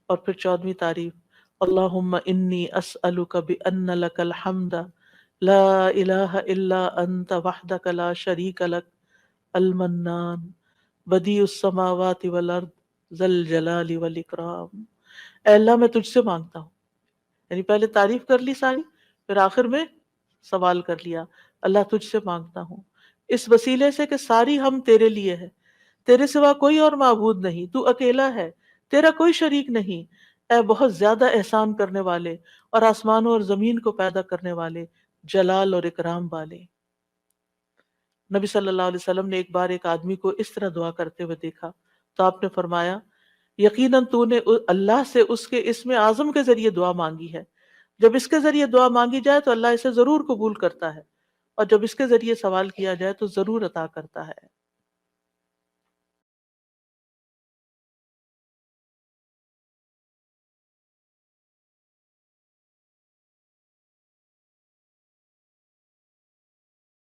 اور پھر 14ویں تعریف، اللہم انی اسألک بأن لک الحمد لا الہ الا انت وحدک لا شریک لک المنان بدیع السماوات والارض ذی الجلال والاکرام۔ اے اللہ میں تجھ سے مانگتا ہوں، یعنی پہلے تعریف کر لی ساری، پھر آخر میں سوال کر لیا، اللہ تجھ سے مانگتا ہوں اس وسیلے سے کہ ساری ہم تیرے لیے ہے، تیرے سوا کوئی اور معبود نہیں، تو اکیلا ہے، تیرا کوئی شریک نہیں، اے بہت زیادہ احسان کرنے والے اور آسمانوں اور زمین کو پیدا کرنے والے، جلال اور اکرام والے۔ نبی صلی اللہ علیہ وسلم نے ایک بار ایک آدمی کو اس طرح دعا کرتے ہوئے دیکھا تو آپ نے فرمایا، یقیناً تو نے اللہ سے اس کے اسم اعظم کے ذریعے دعا مانگی ہے، جب اس کے ذریعے دعا مانگی جائے تو اللہ اسے ضرور قبول کرتا ہے، اور جب اس کے ذریعے سوال کیا جائے تو ضرور عطا کرتا ہے۔